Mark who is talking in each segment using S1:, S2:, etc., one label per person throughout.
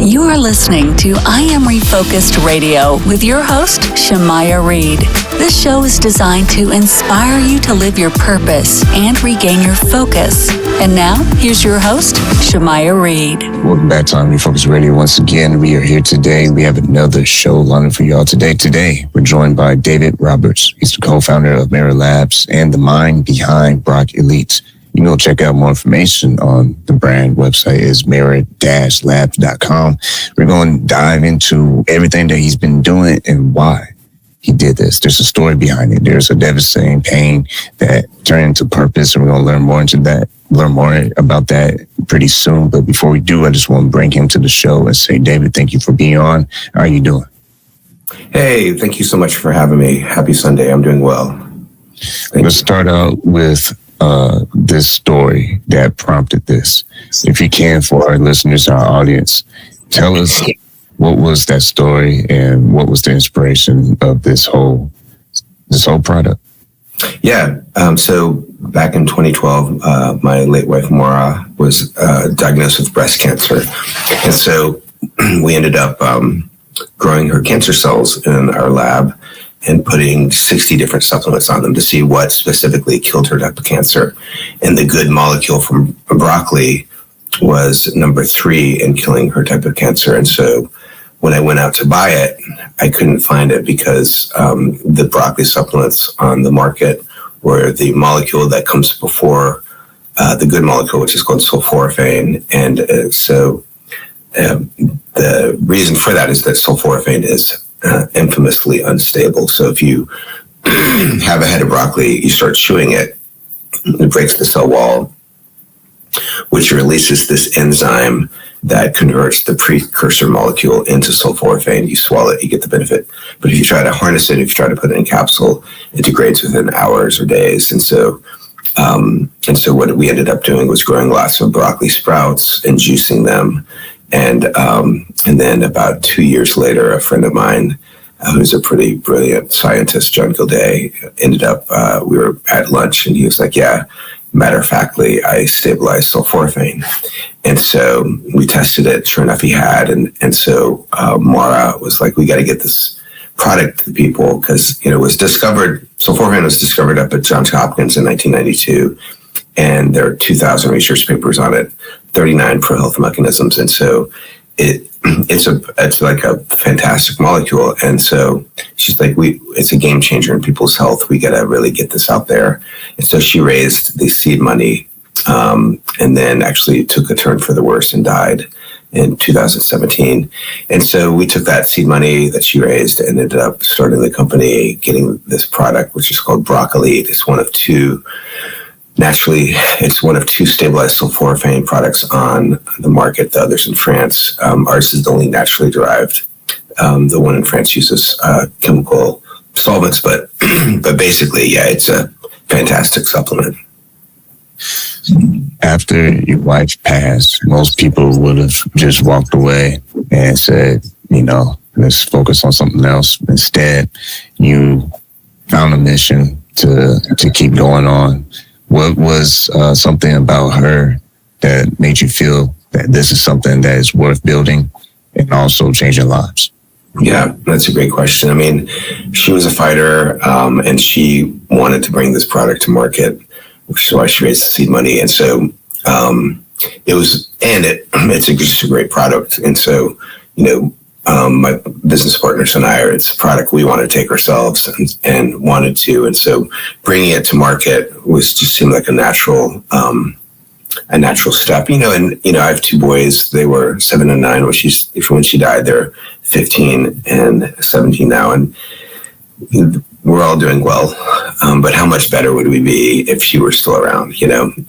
S1: You are listening to I Am Refocused Radio with your host, Shemaiah Reed. This show is designed to inspire you to live your purpose and regain your focus. And now, here's your host, Shemaiah Reed.
S2: Welcome back to I Am Refocused Radio. Once again, we are here today. We have another show lined up for y'all today. Today, we're joined by David Roberts. He's the co-founder of Merit Labs and the mind behind BrocElite. You can go check out more information on the brand website is merit-labs.com. We're going to dive into everything that he's been doing and why he did this. There's a story behind it. There's a devastating pain that turned into purpose, and we're going to learn more about that pretty soon. But before we do, I just want to bring him to the show and say, David, thank you for being on. How are you doing?
S3: Hey, thank you so much for having me. Happy Sunday. I'm doing well.
S2: Let's start out with this story that prompted this. If you can, for our listeners, our audience, tell us what was that story and what was the inspiration of this whole product?
S3: Yeah. So back in 2012, my late wife, Maura, was diagnosed with breast cancer. And so we ended up growing her cancer cells in our lab and putting 60 different supplements on them to see what specifically killed her type of cancer. And the good molecule from broccoli was number 3 in killing her type of cancer. And so when I went out to buy it, I couldn't find it because the broccoli supplements on the market were the molecule that comes before the good molecule, which is called sulforaphane. And so the reason for that is that sulforaphane is infamously unstable. So if you have a head of broccoli, you start chewing it, it breaks the cell wall, which releases this enzyme that converts the precursor molecule into sulforaphane. You swallow it, you get the benefit. But if you try to harness it, if you try to put it in capsule, it degrades within hours or days. And so what we ended up doing was growing lots of broccoli sprouts and juicing them. And then about 2 years later, a friend of mine, who's a pretty brilliant scientist, John Gilday, ended up, we were at lunch and he was like, yeah, matter of factly, I stabilized sulforaphane. And so we tested it. Sure enough, he had. And so Maura was like, we got to get this product to people because, it was discovered, sulforaphane was discovered up at Johns Hopkins in 1992. And there are 2,000 research papers on it, 39 pro-health mechanisms. And so it's like a fantastic molecule. And so she's like, it's a game changer in people's health. We got to really get this out there. And so she raised the seed money and then actually took a turn for the worse and died in 2017. And so we took that seed money that she raised and ended up starting the company, getting this product, which is called BrocElite. It's one of two stabilized sulforaphane products on the market. The others in France. Ours is the only naturally derived. The one in France uses chemical solvents, but basically, yeah, it's a fantastic supplement.
S2: After your wife passed, most people would have just walked away and said, let's focus on something else. Instead, you found a mission to keep going on. What was something about her that made you feel that this is something that is worth building and also changing lives?
S3: Yeah, that's a great question. I mean, she was a fighter and she wanted to bring this product to market, which is why she raised the seed money. And so it's just a great product. And so, my business partners and I, it's a product we want to take ourselves and wanted to. And so bringing it to market seemed like a natural step, and I have 2 boys. They were 7 and 9 when she died. They're 15 and 17 now. And we're all doing well. But how much better would we be if she were still around,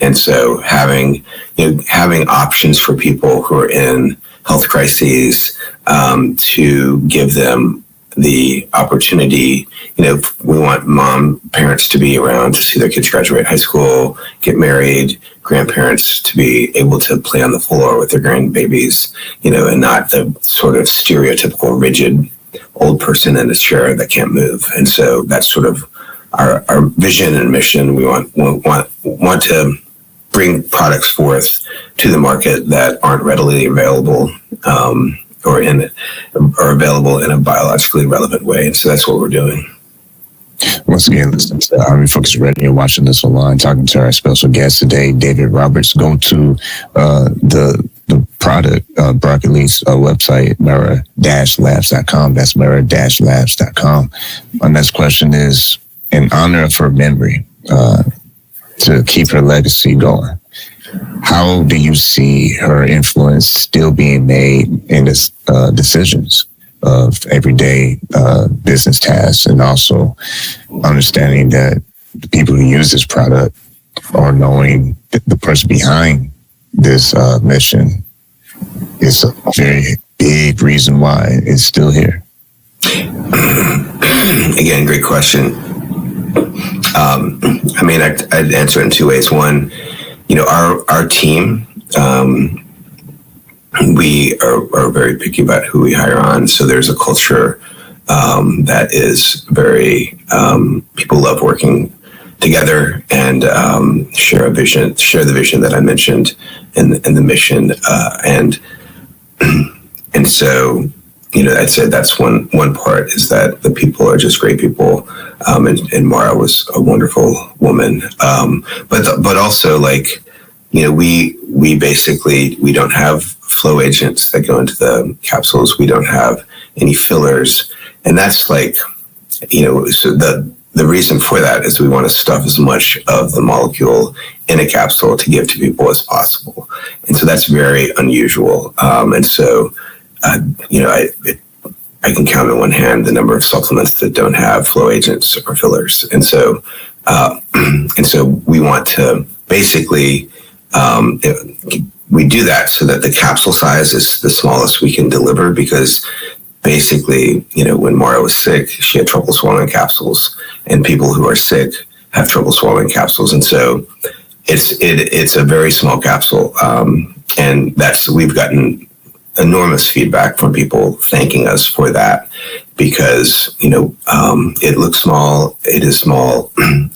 S3: And so having options for people who are in health crises, to give them the opportunity, we want parents to be around to see their kids graduate high school, get married, grandparents to be able to play on the floor with their grandbabies, and not the sort of stereotypical rigid old person in a chair that can't move. And so that's sort of our vision and mission. We want to bring products forth to the market that aren't readily available are available in a biologically relevant way. And so that's what we're doing.
S2: Once again, listening to I Am Refocused Radio, watching this online, talking to our special guest today, David Roberts. Go to the product, BrocElite's website, mirror-labs.com. That's mirror-labs.com. My next question is, in honor of her memory, to keep her legacy going, how do you see her influence still being made in this decisions of everyday business tasks, and also understanding that the people who use this product are knowing the person behind this mission is a very big reason why it's still here?
S3: Again, great question. I mean, I'd answer it in two ways. One, our team, we are very picky about who we hire on. So there's a culture that is very, people love working together and share the vision that I mentioned and the mission. And so, I'd say that's one part, is that the people are just great people. And Mara was a wonderful woman. But also, like, we basically, we don't have flow agents that go into the capsules. We don't have any fillers. And that's like, so the reason for that is we want to stuff as much of the molecule in a capsule to give to people as possible. And so that's very unusual. And so, I can count on one hand the number of supplements that don't have flow agents or fillers. And so we want to basically, we do that so that the capsule size is the smallest we can deliver, because basically, when Mara was sick, she had trouble swallowing capsules, and people who are sick have trouble swallowing capsules. And so it's a very small capsule. And we've gotten enormous feedback from people thanking us for that, because, it looks small, it is small.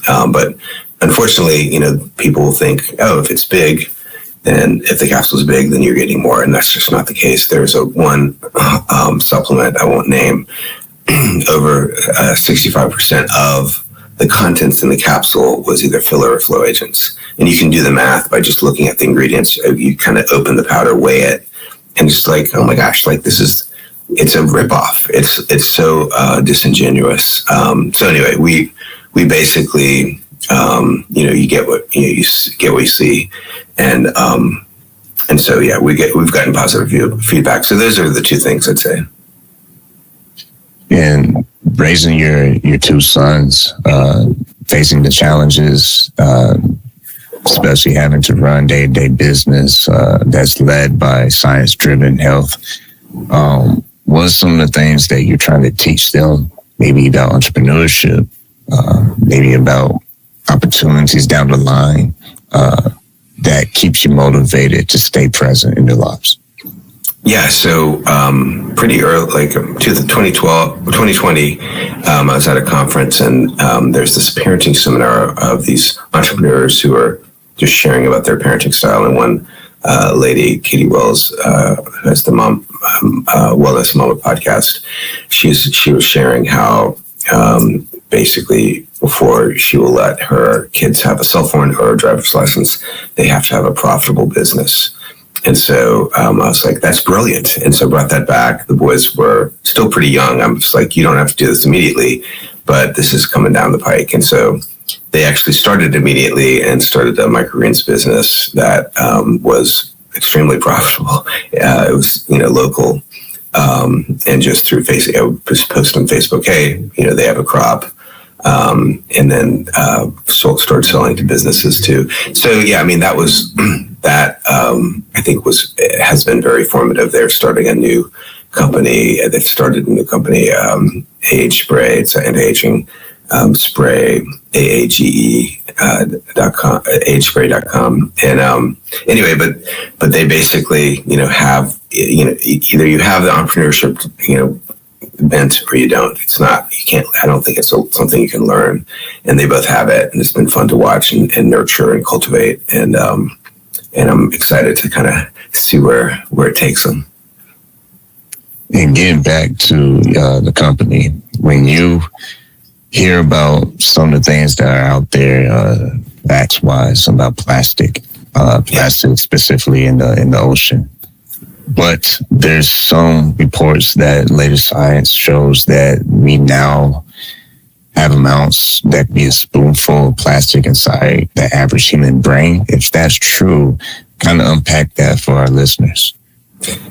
S3: But unfortunately, people think, oh, if it's big, then if the capsule is big, then you're getting more. And that's just not the case. There's one supplement I won't name, over 65% of the contents in the capsule was either filler or flow agents. And you can do the math by just looking at the ingredients. You kind of open the powder, weigh it, and just like, oh my gosh, like it's a ripoff. It's so disingenuous. So anyway, we basically, you get what you see, and so yeah, we've gotten positive feedback. So those are the two things I'd say.
S2: And raising your two sons, facing the challenges, especially having to run day-to-day business that's led by science-driven health. What are some of the things that you're trying to teach them, maybe about entrepreneurship, maybe about opportunities down the line, that keeps you motivated to stay present in their lives?
S3: Yeah, so pretty early, like to the 2020, I was at a conference, and there's this parenting seminar of these entrepreneurs who are just sharing about their parenting style. And one lady, Katie Wells, who has the Wellness Mama podcast, she was sharing how basically before she will let her kids have a cell phone or a driver's license, they have to have a profitable business. And so I was like, that's brilliant. And so I brought that back. The boys were still pretty young. I'm just like, you don't have to do this immediately, but this is coming down the pike. And so they actually started immediately and started a microgreens business that was extremely profitable. It was, local. And just through Facebook, just post on Facebook, hey, they have a crop. And then started selling to businesses too. So yeah, I mean, that was that I think has been very formative. They're starting a new company. They've started a new company, Age Spray. It's an anti-aging spray, AAGE.com, agespray.com. And anyway, but they basically have either you have the entrepreneurship bent or you don't. It's not, you can't, I don't think it's something you can learn, and they both have it, and it's been fun to watch and nurture and cultivate, and I'm excited to kind of see where it takes them.
S2: And getting back to the company, when you hear about some of the things that are out there, facts-wise, about plastic specifically in the ocean, but there's some reports that latest science shows that we now have amounts that could be a spoonful of plastic inside the average human brain. If that's true, kind of unpack that for our listeners.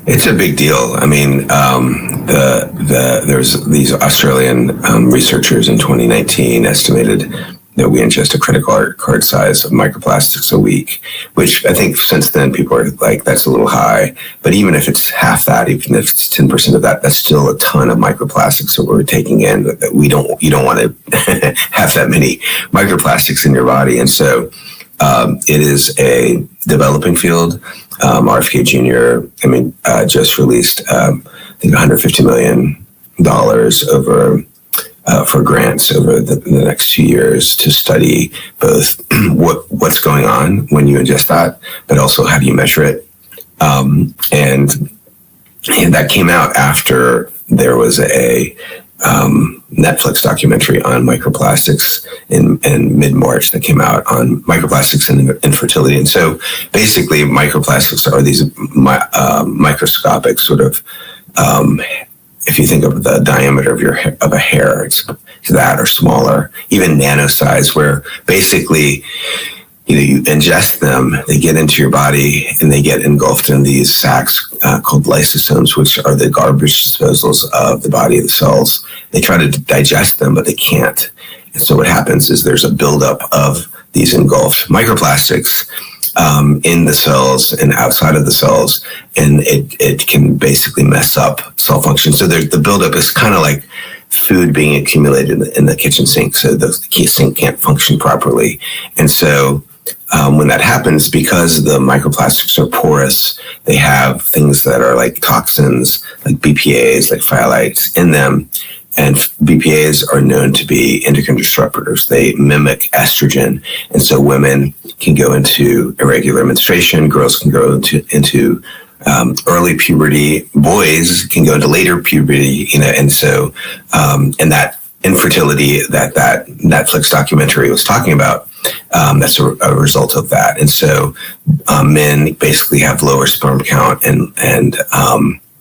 S3: It's a big deal. I mean, there's these Australian researchers in 2019 estimated that we ingest a credit card size of microplastics a week, which I think since then people are like, that's a little high. But even if it's half that, even if it's 10% of that, that's still a ton of microplastics that we're taking in. That you don't want to have that many microplastics in your body. And so it is a developing field. RFK Jr., just released, I think $150 million over for grants over the next few years to study both what's going on when you ingest that, but also how do you measure it. And that came out after there was a Netflix documentary on microplastics in mid-March that came out on microplastics and infertility. And so basically microplastics are these microscopic sort of, if you think of the diameter of a hair, it's that or smaller, even nano size, where basically, you ingest them, they get into your body, and they get engulfed in these sacs called lysosomes, which are the garbage disposals of the body of the cells. They try to digest them, but they can't. And so what happens is there's a buildup of these engulfed microplastics in the cells and outside of the cells, and it can basically mess up cell function. So the buildup is kind of like food being accumulated in the kitchen sink, so the sink can't function properly. And so when that happens, because the microplastics are porous, they have things that are like toxins, like BPAs, like phthalates in them. And BPAs are known to be endocrine disruptors. They mimic estrogen. And so women can go into irregular menstruation, girls can go into early puberty, boys can go into later puberty, and so, and that infertility that Netflix documentary was talking about, that's a result of that. And so men basically have lower sperm count and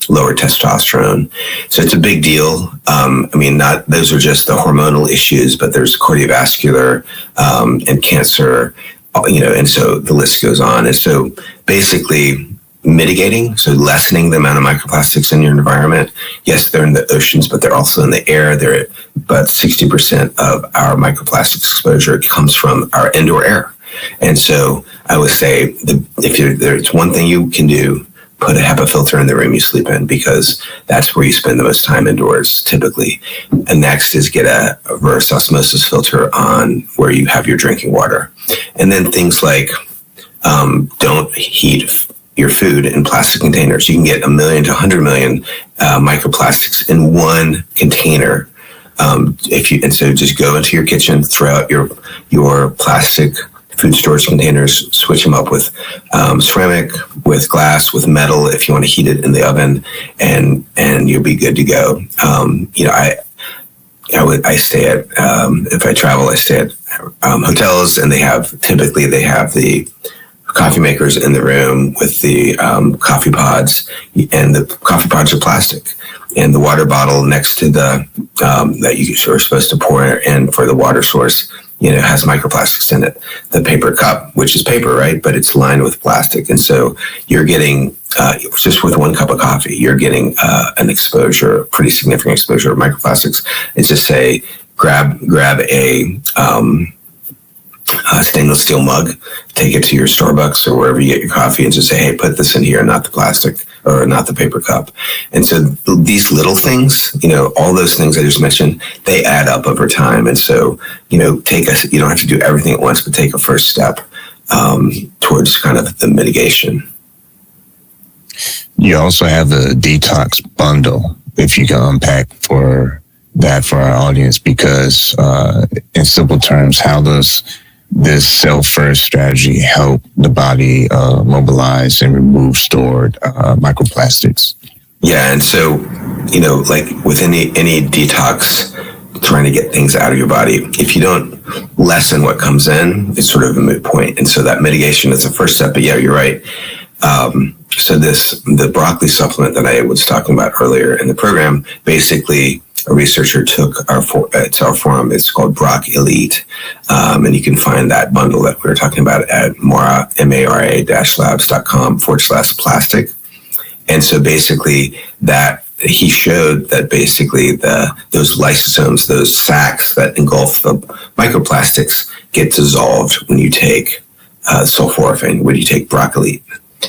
S3: lower testosterone. So it's a big deal. Not those are just the hormonal issues, but there's cardiovascular and cancer, and so the list goes on. And so basically mitigating, so lessening the amount of microplastics in your environment. Yes, they're in the oceans, but they're also in the air. About 60% of our microplastics exposure comes from our indoor air. And so I would say there's one thing you can do, put a HEPA filter in the room you sleep in, because that's where you spend the most time indoors typically. And next is get a reverse osmosis filter on where you have your drinking water. And then things like don't heat your food in plastic containers. You can get 1 million to 100 million microplastics in one container. So just go into your kitchen, throw out your plastic food storage containers, switch them up with ceramic, with glass, with metal if you want to heat it in the oven, and you'll be good to go. I stay at if I travel, I stay at hotels, and they have the coffee makers in the room with the coffee pods, and the coffee pods are plastic. And the water bottle next to the that you are supposed to pour in for the water source, has microplastics in it. The paper cup, which is paper, right? But it's lined with plastic. And so you're getting, just with 1 cup of coffee, you're getting an exposure, pretty significant exposure of microplastics. It's just say, grab a stainless steel mug, take it to your Starbucks or wherever you get your coffee, and just say, hey, put this in here, not the plastic or not the paper cup. And so these little things, all those things I just mentioned, they add up over time. And so, you don't have to do everything at once, but take a first step towards kind of the mitigation.
S2: You also have the detox bundle, if you can unpack for that for our audience, because in simple terms, how does this self-first strategy help the body mobilize and remove stored microplastics?
S3: Yeah, and so like with any detox, trying to get things out of your body, if you don't lessen what comes in, it's sort of a moot point. And so that mitigation is the first step. But yeah, you're right. So the broccoli supplement that I was talking about earlier in the program, basically a researcher took to our forum. It's called BrocElite. And you can find that bundle that we were talking about at mara-labs.com/plastic. And so basically that he showed that basically those lysosomes, those sacs that engulf the microplastics, get dissolved when you take sulforaphane, when you take BrocElite.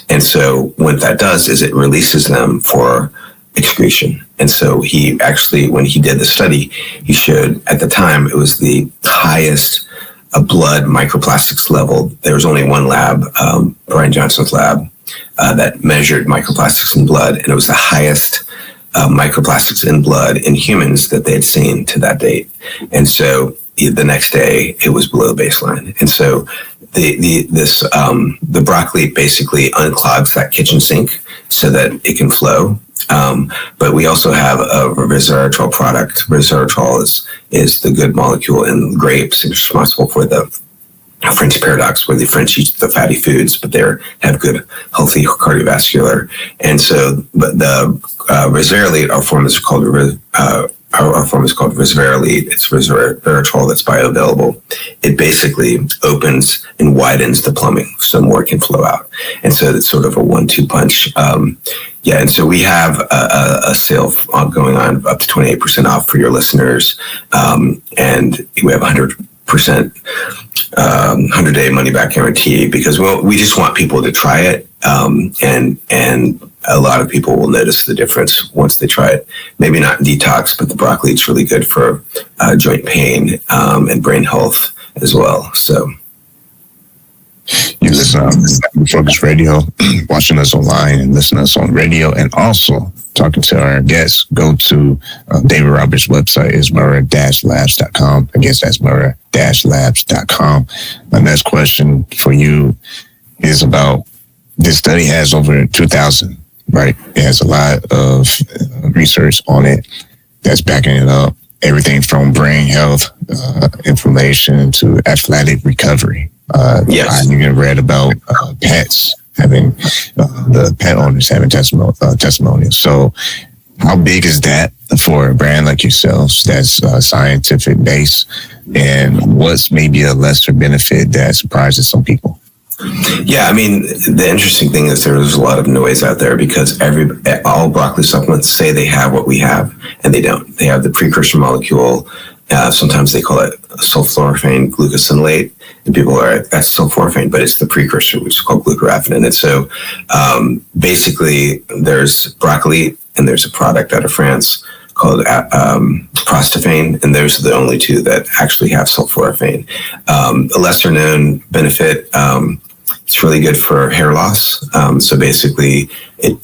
S3: And so what that does is it releases them for excretion. And so he actually, when he did the study, he showed at the time it was the highest blood microplastics level. There was only one lab, Brian Johnson's lab, that measured microplastics in blood, and it was the highest microplastics in blood in humans that they had seen to that date. And so the next day it was below baseline. And so the broccoli basically unclogs that kitchen sink so that it can flow. But we also have a resveratrol product. Resveratrol is the good molecule in grapes. It's responsible for the French paradox, where the French eat the fatty foods, but they have good, healthy cardiovascular. And so, but the resveratrol, our form is called resveratrol. It's resveratrol that's bioavailable. It basically opens and widens the plumbing so more can flow out. And so it's sort of a 1-2 punch. And so we have a sale going on up to 28% off for your listeners. And we have 100% 100-day money back guarantee, because we just want people to try it. And a lot of people will notice the difference once they try it. Maybe not in detox, but the broccoli is really good for joint pain and brain health as well. So
S2: you listen to Refocused Radio, watching us online and listening to us on radio, and also talking to our guests. Go to David Roberts' website is mara-labs.com. I guess that's mara-labs.com. My next question for you is about, this study has over 2,000, right? It has a lot of research on it that's backing it up. Everything from brain health, inflammation, to athletic recovery.
S3: Yes.
S2: I even read about pets having, the pet owners having testimonials. So how big is that for a brand like yourselves that's scientific based? And what's maybe a lesser benefit that surprises some people?
S3: Yeah, I mean, the interesting thing is there's a lot of noise out there, because all broccoli supplements say they have what we have, and they don't. They have the precursor molecule. Sometimes they call it sulforaphane glucosinolate, and people are like, that's sulforaphane, but it's the precursor, which is called glucoraphanin. And so basically there's BrocElite, and there's a product out of France called Sulforaphane, and those are the only two that actually have sulforaphane. A lesser known benefit, it's really good for hair loss. So basically it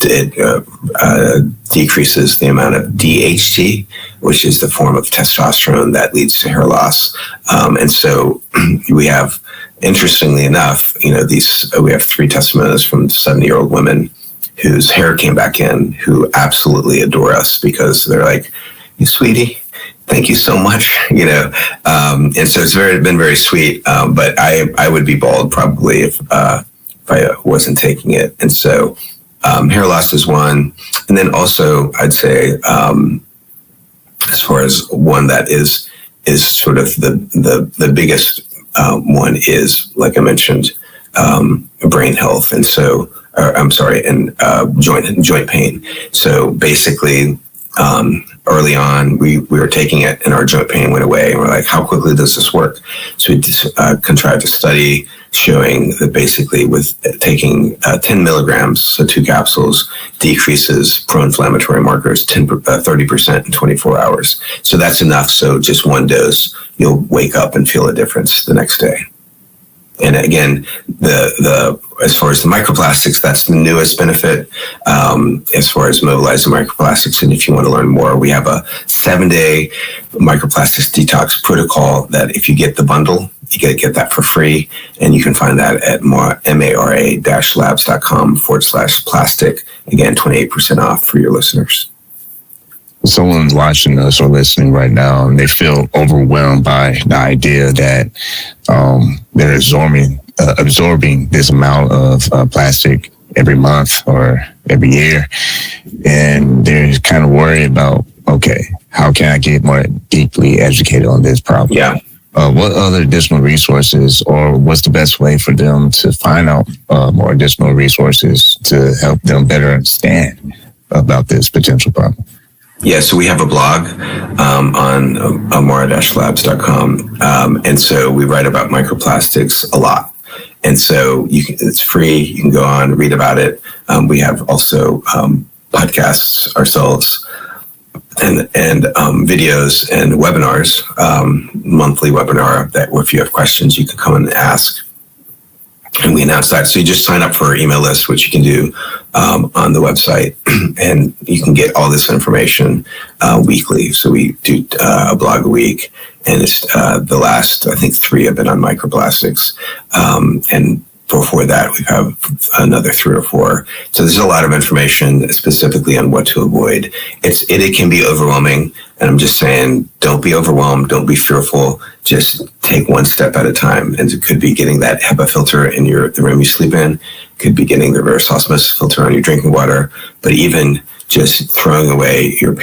S3: decreases the amount of DHT, which is the form of testosterone that leads to hair loss. And so we have, interestingly enough, we have 3 testimonials from 70-year-old women whose hair came back in, who absolutely adore us, because they're like, "You sweetie, thank you so much," and so it's been very sweet. But I would be bald probably if I wasn't taking it. And so hair loss is one, and then also I'd say as far as one that is sort of the biggest one is, like I mentioned, brain health, and so joint pain. So basically, early on, we were taking it, and our joint pain went away, and we're like, how quickly does this work? So we contrived a study showing that basically with taking 10 milligrams, so 2 capsules, decreases pro-inflammatory markers 30% in 24 hours. So that's enough. So just one dose, you'll wake up and feel a difference the next day. And again, as far as the microplastics, that's the newest benefit as far as mobilizing microplastics. And if you want to learn more, we have a 7-day microplastics detox protocol that if you get the bundle, you get that for free. And you can find that at mara-labs.com/plastic. Again, 28% off for your listeners.
S2: someone's watching us or listening right now and they feel overwhelmed by the idea that they're absorbing this amount of plastic every month or every year, and they're kind of worried about, okay, how can I get more deeply educated on this problem?
S3: Yeah.
S2: What other additional resources, or what's the best way for them to find out more additional resources to help them better understand about this potential problem?
S3: Yeah, so we have a blog on amara-labs.com, and so we write about microplastics a lot. And so it's free. You can go on, read about it. We have also podcasts ourselves and videos and webinars, monthly webinar that if you have questions, you can come and ask. And we announce that. So you just sign up for our email list, which you can do on the website, and you can get all this information weekly. So we do a blog a week, and it's the last, I think, 3 have been on microplastics. And before that, we have another 3 or 4. So there's a lot of information specifically on what to avoid. It can be overwhelming, and I'm just saying, don't be overwhelmed, don't be fearful. Just take one step at a time. And it could be getting that HEPA filter in the room you sleep in. It could be getting the reverse osmosis filter on your drinking water. But even just throwing away your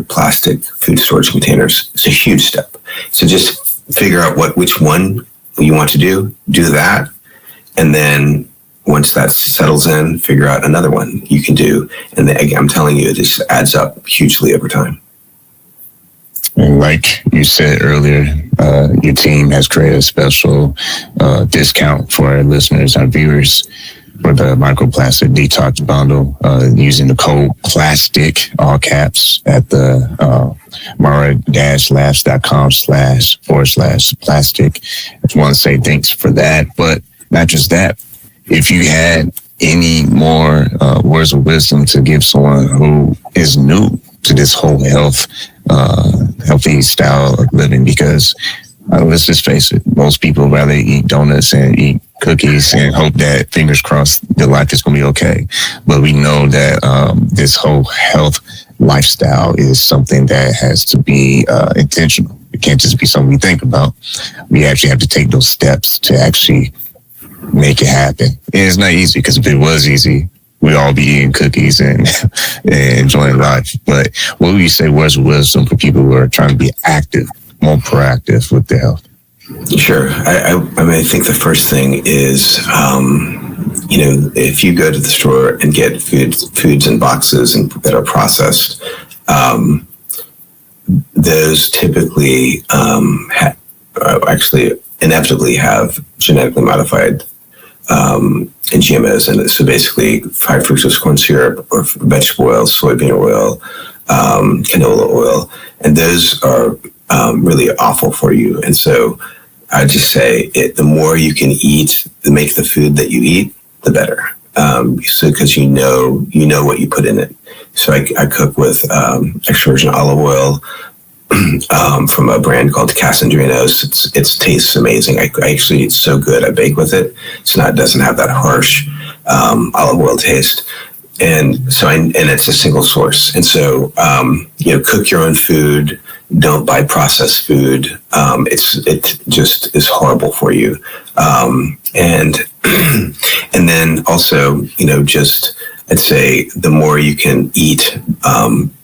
S3: plastic food storage containers, it's a huge step. So just figure out which one you want to do that. And then once that settles in, figure out another one you can do. And then, again, I'm telling you, it just adds up hugely over time.
S2: And like you said earlier, your team has created a special discount for our listeners, our viewers, for the microplastic detox bundle, using the code PLASTIC, all caps, at the mara-labs.com//plastic. I just want to say thanks for that. But not just that, if you had any more words of wisdom to give someone who is new to this whole healthy style of living, because let's just face it, most people rather eat donuts and eat cookies and hope that, fingers crossed, their life is going to be okay. But we know that this whole health lifestyle is something that has to be intentional. It can't just be something we think about. We actually have to take those steps to actually make it happen. And it's not easy, because if it was easy, we'd all be eating cookies and enjoying life. But what would you say words of wisdom for people who are trying to be active, more proactive with their health?
S3: Sure. I mean, I think the first thing is, if you go to the store and get foods in boxes that are processed, those typically actually inevitably have genetically modified and GMOs in it. So basically, high fructose corn syrup or vegetable oil, soybean oil, canola oil, and those are really awful for you. And so I just say the more you can eat, make the food that you eat, the better. So because you know what you put in it. So I cook with extra virgin olive oil from a brand called Casandrinos. It tastes amazing. It's so good. I bake with it, so now it doesn't have that harsh olive oil taste. And so, and it's a single source. And so, cook your own food. Don't buy processed food. It just is horrible for you. And then also, I'd say the more you can eat,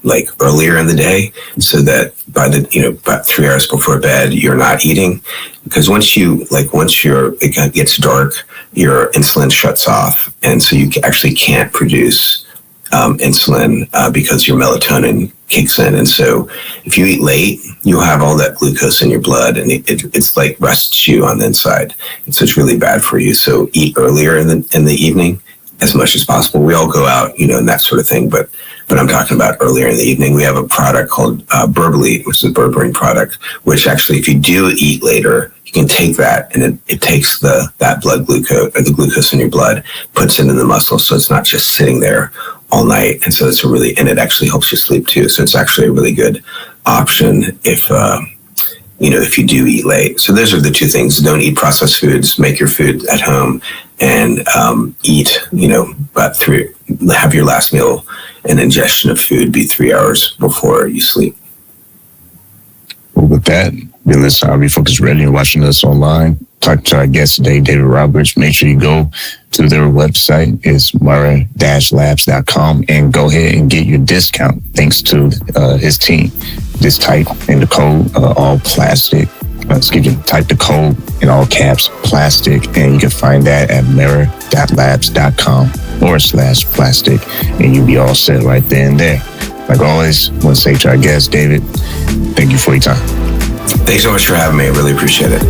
S3: like earlier in the day, so that by about 3 hours before bed, you're not eating. Because once it gets dark, your insulin shuts off. And so you actually can't produce insulin because your melatonin kicks in. And so if you eat late, you'll have all that glucose in your blood, and it's like rusts you on the inside. And so it's really bad for you. So eat earlier in the evening as much as possible. We all go out, and that sort of thing, but I'm talking about earlier in the evening. We have a product called BrocElite, which is a berberine product, which actually, if you do eat later, you can take that, and it takes that blood glucose, or the glucose in your blood, puts it in the muscle, so it's not just sitting there all night. And so and it actually helps you sleep too. So it's actually a really good option if you do eat late. So those are the two things. Don't eat processed foods, make your food at home, and eat, have your last meal an ingestion of food be 3 hours before you sleep.
S2: Well, with that, you're listening to I Am Refocused Radio, watching us online. Talk to our guest today, David Roberts. Make sure you go to their website. It's mara-labs.com, and go ahead and get your discount thanks to his team. Just type in the code, all plastic. Type the code in all caps, plastic, and you can find that at mara.labs.com/plastic, and you'll be all set right then and there. Like always, I want to say to our guest, David, thank you for your time.
S3: Thanks so much for having me. I really appreciate it.